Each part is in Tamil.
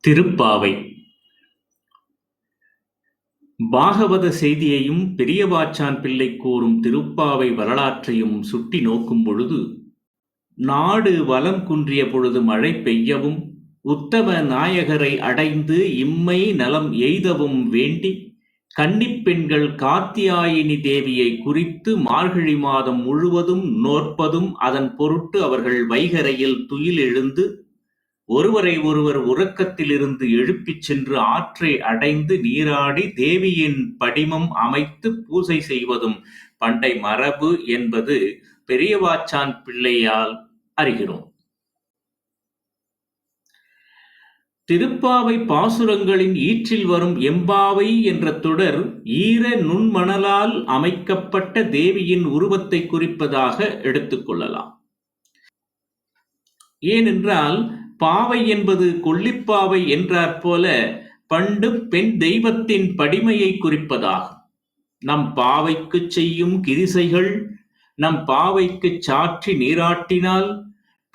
திருப்பாவை பாகவத செய்தியையும் பெரியவாச்சான் பிள்ளை கூறும் திருப்பாவை வரலாற்றையும் சுட்டி நோக்கும் பொழுது, நாடு வலம் குன்றிய பொழுது மழை பெய்யவும், உத்தம நாயகரை அடைந்து இம்மை நலம் எய்தவும் வேண்டி, கன்னிப் பெண்கள் காத்தியாயினி தேவியை குறித்து மார்கழி மாதம் முழுவதும் நோற்பதும், அதன் பொருட்டு அவர்கள் வைகரையில் துயில் எழுந்து ஒருவரை ஒருவர் உறக்கத்திலிருந்து எழுப்பிச் சென்று ஆற்றை அடைந்து நீராடி தேவியின் படிமம் அமைத்து பூசை செய்வதும் பண்டை மரபு என்பது பெரியவாச்சான் பிள்ளையால் அறிகிறோம். திருப்பாவை பாசுரங்களின் ஈற்றில் வரும் எம்பாவை என்ற தொடர் ஈர நுண்மணலால் அமைக்கப்பட்ட தேவியின் உருவத்தை குறிப்பதாக எடுத்துக்கொள்ளலாம். ஏனென்றால் பாவை என்பது கொள்ளிப்பாவை என்றாற்போல பண்டு பெண் தெய்வத்தின் படிமையை குறிப்பதாகும். நம் பாவைக்குச் செய்யும் கிரிசைகள் நம் பாவைக்குச் சாற்றி நீராட்டினால்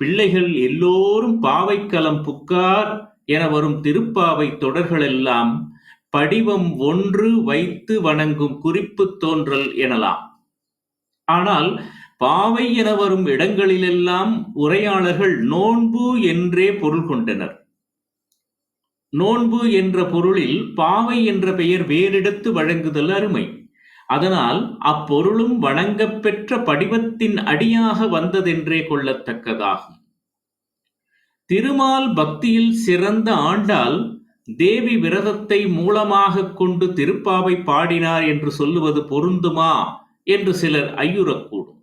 பிள்ளைகள் எல்லோரும் பாவைக்களம் புக்கார் என வரும் திருப்பாவை தொடர்களெல்லாம் படிவம் ஒன்று வைத்து வணங்கும் குறிப்பு தோன்றல் எனலாம். ஆனால் பாவை என வரும் இடங்களிலெல்லாம் உரையாளர்கள் நோன்பு என்றே பொருள் கொண்டனர். நோன்பு என்ற பொருளில் பாவை என்ற பெயர் வேறெடுத்து வழங்குதல் அருமை. அதனால் அப்பொருளும் வணங்கப் பெற்ற படிவத்தின் அடியாக வந்ததென்றே கொள்ளத்தக்கதாகும். திருமால் பக்தியில் சிறந்த ஆண்டாள் தேவி விரதத்தை மூலமாக கொண்டு திருப்பாவை பாடினார் என்று சொல்லுவது பொருந்துமா என்று சிலர் ஐயுறக்கூடும்.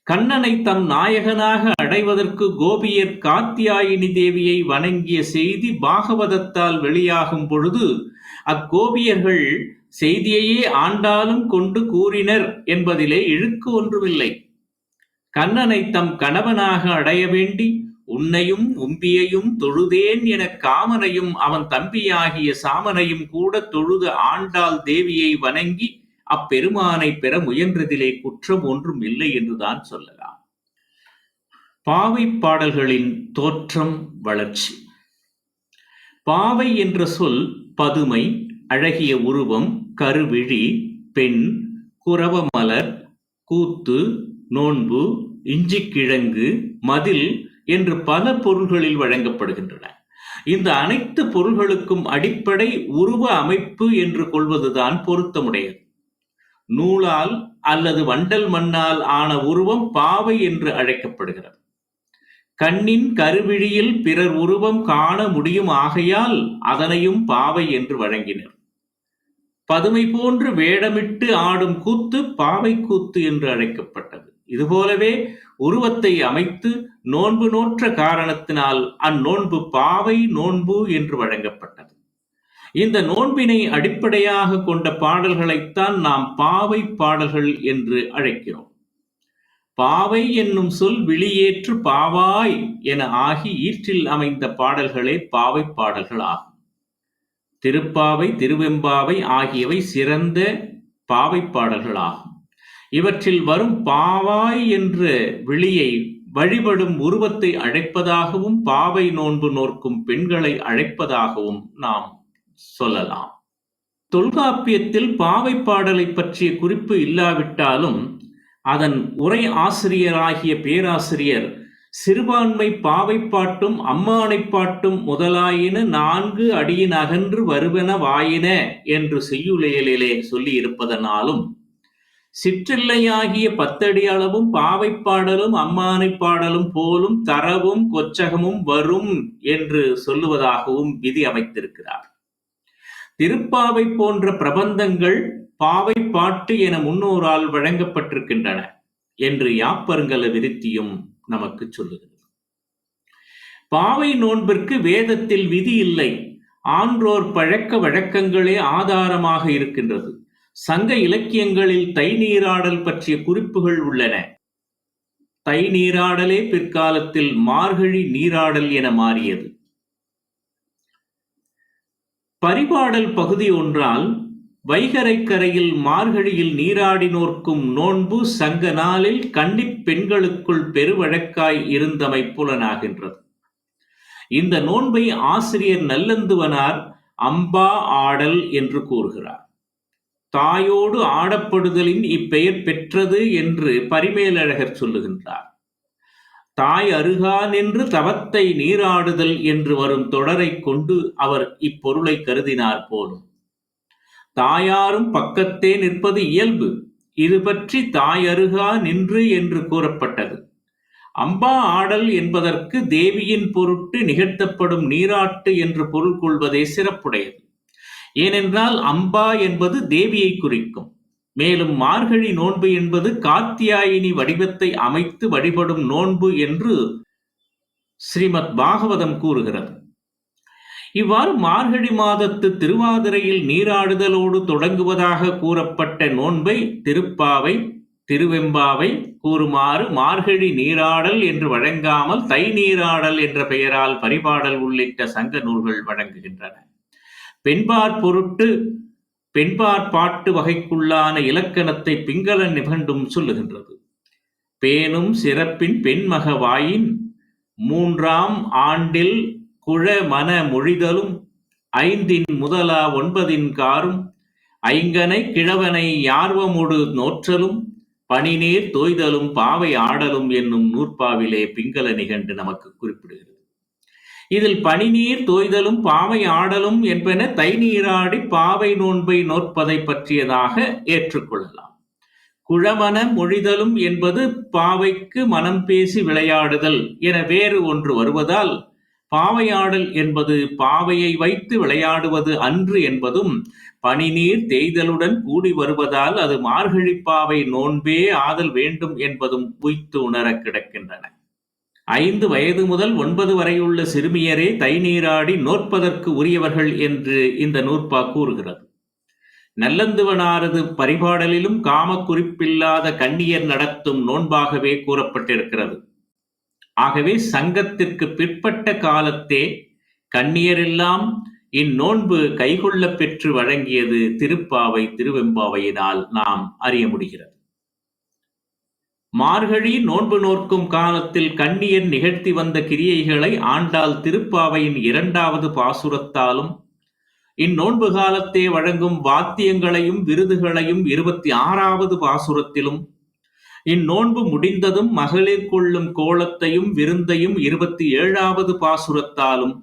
கண்ணனை தம் நாயகனாக அடைவதற்கு கோபியர் காத்தியாயினி தேவியை வணங்கிய செய்தி பாகவதத்தால் வெளியாகும் பொழுது, அக்கோபியர்கள் செய்தியையே ஆண்டாலும் கொண்டு கூறினர் என்பதிலே இழுக்கு ஒன்றுமில்லை. கண்ணனை தம் கணவனாக அடைய வேண்டி உன்னையும் உம்பியையும் தொழுதேன் என காமனையும் அவன் தம்பியாகிய சாமனையும் கூட தொழுத ஆண்டாள் தேவியை வணங்கி அப்பெருமானை பெற முயன்றதிலே குற்றம் ஒன்றும் இல்லை என்றுதான் சொல்லலாம். பாவை பாடல்களின் தோற்றம் வளர்ச்சி. பாவை என்ற சொல் பதுமை, அழகிய உருவம், கருவிழி, பெண், குரவமலர், கூத்து, நோன்பு, இஞ்சிக்கிழங்கு, மதில் என்று பல பொருள்களில் வழங்கப்படுகின்றன. இந்த அனைத்து பொருள்களுக்கும் அடிப்படை உருவ அமைப்பு என்று கொள்வதுதான் பொருத்தமுடையது. நூலால் அல்லது வண்டல் மண்ணால் ஆன உருவம் பாவை என்று அழைக்கப்படுகிறது. கண்ணின் கருவிழியில் பிறர் உருவம் காண முடியும் ஆகையால் அதனையும் பாவை என்று வழங்கினர். பதுமை போன்று வேடமிட்டு ஆடும் கூத்து பாவை கூத்து என்று அழைக்கப்பட்டது. இதுபோலவே உருவத்தை அமைத்து நோன்பு நோற்ற காரணத்தினால் அந்நோன்பு பாவை நோன்பு என்று வழங்கப்பட்டது. இந்த நோன்பினை அடிப்படையாக கொண்ட பாடல்களைத்தான் நாம் பாவை பாடல்கள் என்று அழைக்கிறோம். பாவை என்னும் சொல் விழியேற்று பாவாய் என ஆகி ஈற்றில் அமைந்த பாடல்களே பாவை பாடல்கள் ஆகும். திருப்பாவை, திருவெம்பாவை ஆகியவை சிறந்த பாவை பாடல்கள் ஆகும். இவற்றில் வரும் பாவாய் என்ற விழியை வழிபடும் உருவத்தை அழைப்பதாகவும் பாவை நோன்பு நோக்கும் பெண்களை அழைப்பதாகவும் நாம் சொல்லலாம். தொல்காப்பியத்தில் பாவை பாடலை பற்றிய குறிப்பு இல்லாவிட்டாலும் அதன் உரை ஆசிரியராகிய பேராசிரியர் சிறுபான்மை பாவை பாட்டும் அம்மானை பாட்டும் முதலாயின 4 அடியின் அகன்று வருவன வாயின என்று செய்யுளியலிலே சொல்லியிருப்பதனாலும், சிற்றில்லையாகிய 10 அடி அளவும் பாவை பாடலும் அம்மானை பாடலும் போலும் தரவும் கொச்சகமும் வரும் என்று சொல்லுவதாகவும் விதி அமைத்திருக்கிறார். திருப்பாவை போன்ற பிரபந்தங்கள் பாவை பாட்டு என முன்னோரால் வழங்கப்பட்டிருக்கின்றன என்று யாப்பருங்கல விருத்தியும் நமக்கு சொல்லுகிறது. பாவை நோன்பிற்கு வேதத்தில் விதி இல்லை. ஆன்றோர் பழக்க வழக்கங்களே ஆதாரமாக இருக்கின்றது. சங்க இலக்கியங்களில் தை நீராடல் பற்றிய குறிப்புகள் உள்ளன. தை நீராடலே பிற்காலத்தில் மார்கழி நீராடல் என மாறியது. பரிபாடல் பகுதி ஒன்றால் வைகரை கரையில் மார்கழியில் நீராடினோர்க்கும் நோன்பு சங்க நாளில் கன்னிப் பெண்களுக்குள் பெருவழக்காய் இருந்தமை புலனாகின்றது. இந்த நோன்பை ஆசிரியர் நல்லந்துவனார் அம்பா ஆடல் என்று கூறுகிறார். தாயோடு ஆடப்படுதலின் இப்பெயர் பெற்றது என்று பரிமேலழகர் சொல்லுகின்றார். தாய் அருகா நின்று தவத்தை நீராடுதல் என்று வரும் தொடரைக் கொண்டு அவர் இப்பொருளை கருதினார் போலும். தாயாரும் பக்கத்தே நிற்பது இயல்பு. இது பற்றி தாய் அருகா நின்று என்று கூறப்பட்டது. அம்பா ஆடல் என்பதற்கு தேவியின் பொருட்டு நிகழ்த்தப்படும் நீராட்டு என்று பொருள் கொள்வதே சிறப்புடையது. ஏனென்றால் அம்பா என்பது தேவியை குறிக்கும். மேலும் மார்கழி நோன்பு என்பது காத்தியாயினி வடிவத்தை அமைத்து வழிபடும் நோன்பு என்று ஸ்ரீமத் பாகவதம் கூறுகிறது. இவ்வாறு மார்கழி மாதத்து திருவாதிரையில் நீராடுதலோடு தொடங்குவதாக கூறப்பட்ட நோன்பை திருப்பாவை, திருவெம்பாவை கூறுமாறு மார்கழி நீராடல் என்று வழங்காமல் தை நீராடல் என்ற பெயரால் பரிபாடல் உள்ளிட்ட சங்க நூல்கள் வழங்குகின்றன. பெண்பாற் பொருட்டு பெண்பாற் பாட்டு வகைக்குள்ளான இலக்கணத்தை பிங்கள நிகண்டும் சொல்லுகின்றது. பேணும் சிறப்பின் பெண்மக வாயின் மூன்றாம் ஆண்டில் குழ மன மொழிதலும் ஐந்தின் முதலா ஒன்பதின் காரும் ஐங்கனை கிழவனை யார்வமுடு நோற்றலும் பனிநீர் தோய்தலும் பாவை ஆடலும் என்னும் நூற்பாவிலே பிங்கள நிகண்டு நமக்கு குறிப்பிடுகிறது. இதில் பனிநீர் தோய்தலும் பாவை ஆடலும் என்பன தை நீராடி பாவை நோன்பை நோற்பதை பற்றியதாக ஏற்றுக்கொள்ளலாம். குழமன மொழிதலும் என்பது பாவைக்கு மனம் பேசி விளையாடுதல் என வேறு ஒன்று வருவதால் பாவையாடல் என்பது பாவையை வைத்து விளையாடுவது அன்று என்பதும் பனிநீர் தேய்தலுடன் கூடி வருவதால் அது மார்கழி பாவை நோன்பே ஆதல் வேண்டும் என்பதும் உய்த்து உணர கிடக்கின்றன. 5 வயது முதல் 9 வரையுள்ள சிறுமியரே தை நீராடி நோற்பதற்கு உரியவர்கள் என்று இந்த நூற்பா கூறுகிறது. நல்லந்துவனாரது பரிபாடலிலும் காம குறிப்பில்லாத கன்னியர் நடத்தும் நோன்பாகவே கூறப்பட்டிருக்கிறது. ஆகவே சங்கத்திற்கு பிற்பட்ட காலத்தே கன்னியரெல்லாம் இந்நோன்பு கைகொள்ள பெற்று வழங்கியது திருப்பாவை, திருவெம்பாவையினால் நாம் அறிய முடிகிறது. மார்கழி நோன்பு நோக்கும் காலத்தில் கன்னியர் நிகழ்த்தி வந்த கிரியைகளை ஆண்டாள் திருப்பாவையின் 2வது பாசுரத்தாலும் இந்நோன்பு காலத்தே வழங்கும் வாத்தியங்களையும் விருதுகளையும் 26வது பாசுரத்திலும் இந்நோன்பு முடிந்ததும் மகளிர் கொள்ளும் கோலத்தையும் விருந்தையும் 27வது பாசுரத்தாலும்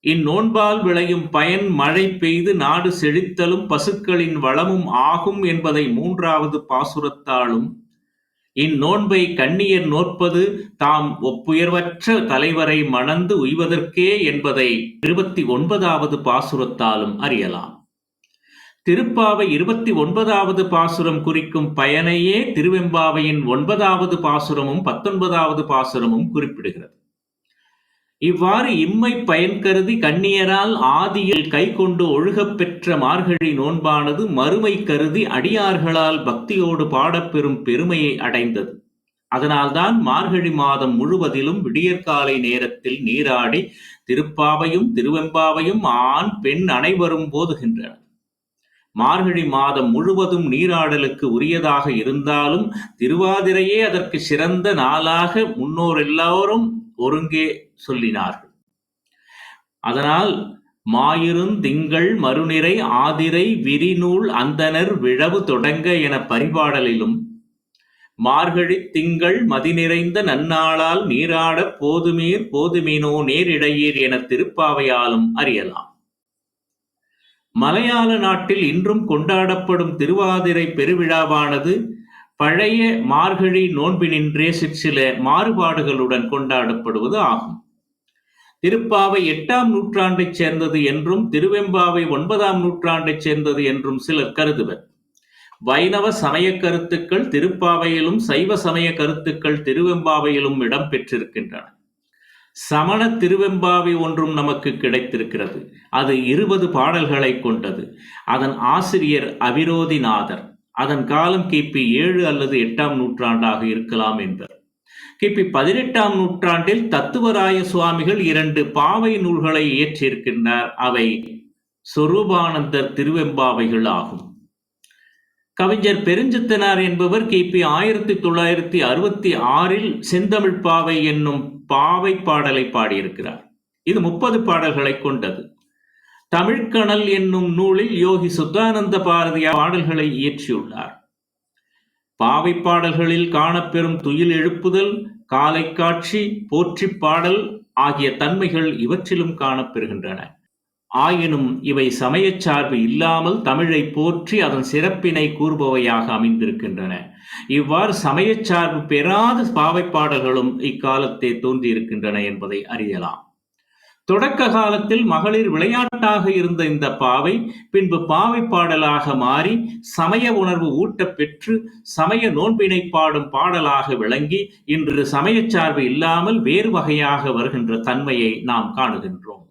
இந்நோன்பால் விளையும் பயன் மழை பெய்து நாடு செழித்தலும் பசுக்களின் வளமும் ஆகும் என்பதை 3வது பாசுரத்தாலும் இந்நோன்பை கன்னியர் நோற்பது தாம் ஒப்புயர்வற்ற தலைவரை மணந்து உய்வதற்கே என்பதை 29வது பாசுரத்தாலும் அறியலாம். திருப்பாவை 29வது பாசுரம் குறிக்கும் பயனையே திருவெம்பாவையின் 9வது பாசுரமும் 19வது பாசுரமும் குறிப்பிடுகிறது. இவ்வாறு இம்மை பயன் கருதி கன்னியரால் ஆதியில் கை கொண்டு ஒழுகப் பெற்ற மார்கழி நோன்பானது மறுமை கருதி அடியார்களால் பக்தியோடு பாடப்பெறும் பெருமையை அடைந்தது. அதனால்தான் மார்கழி மாதம் முழுவதிலும் விடியற்காலை நேரத்தில் நீராடி திருப்பாவையும் திருவெம்பாவையும் ஆண் பெண் அனைவரும் போதுகின்றனர். மார்கழி மாதம் முழுவதும் நீராடலுக்கு உரியதாக இருந்தாலும் திருவாதிரையே அதற்கு சிறந்த நாளாக முன்னோர் எல்லோரும் ஒருங்கே சொல்லினார்கள். அதனால் மாயிருந் திங்கள் மறுநிறை ஆதிரை விரிநூல் அந்தனர் விழவு தொடங்க என பரிபாடலிலும் மார்கழி திங்கள் மதி நிறைந்த நன்னாளால் நீராடப் போதுமீர் போதுமினோ நேரிடையீர் என திருப்பாவையாலும் அறியலாம். மலையாள நாட்டில் இன்றும் கொண்டாடப்படும் திருவாதிரை பெருவிழாவானது பழைய மார்கழி நோன்பினின்றே சிற்சில மாறுபாடுகளுடன் கொண்டாடப்படுவது ஆகும். திருப்பாவை 8ஆம் நூற்றாண்டைச் சேர்ந்தது என்றும் திருவெம்பாவை 9ஆம் நூற்றாண்டைச் சேர்ந்தது என்றும் சிலர் கருதுவர். வைணவ சமய கருத்துக்கள் திருப்பாவையிலும் சைவ சமய கருத்துக்கள் திருவெம்பாவையிலும் இடம் பெற்றிருக்கின்றன. சமண திருவெம்பாவை ஒன்றும் நமக்கு கிடைத்திருக்கிறது. அது 20 பாடல்களை கொண்டது. அதன் ஆசிரியர் அவிரோதிநாதர். அதன் காலம் கிபி 7 அல்லது 8ஆம் நூற்றாண்டாக இருக்கலாம் என்பர். கிபி 18ஆம் நூற்றாண்டில் தத்துவராய சுவாமிகள் 2 பாவை நூல்களை இயற்றியிருக்கின்றார். அவை சொரூபானந்தர் திருவெம்பாவைகள் ஆகும். கவிஞர் பெருஞ்சித்தனார் என்பவர் கிபி 1966 செந்தமிழ் பாவை என்னும் பாவை பாடலை பாடியிருக்கிறார். இது 30 பாடல்களை கொண்டது. தமிழ்க்கணல் என்னும் நூலில் யோகி சுத்தானந்த பாரதியார் பாடல்களை இயற்றியுள்ளார். பாவை பாடல்களில் காணப்பெறும் துயில் எழுப்புதல், காலை காட்சி, போற்றிப் பாடல் ஆகிய தன்மைகள் இவற்றிலும் காணப்பெறுகின்றன. ஆயினும் இவை சமயச் சார்பு இல்லாமல் தமிழை போற்றி அதன் சிறப்பினை கூறுபவையாக அமைந்திருக்கின்றன. இவ்வாறு சமயச் சார்பு பெறாத பாவை பாடல்களும் இக்காலத்தே தோன்றியிருக்கின்றன என்பதை அறியலாம். தொடக்க காலத்தில் மகளிர் விளையாட்டாக இருந்த இந்த பாவை பின்பு பாவை பாடலாக மாறி சமய உணர்வு ஊட்டப் பெற்று சமய நோன்பினை பாடும் பாடலாக விளங்கி இன்று சமயச் சார்பு இல்லாமல் வேறு வகையாக வருகின்ற தன்மையை நாம் காணுகின்றோம்.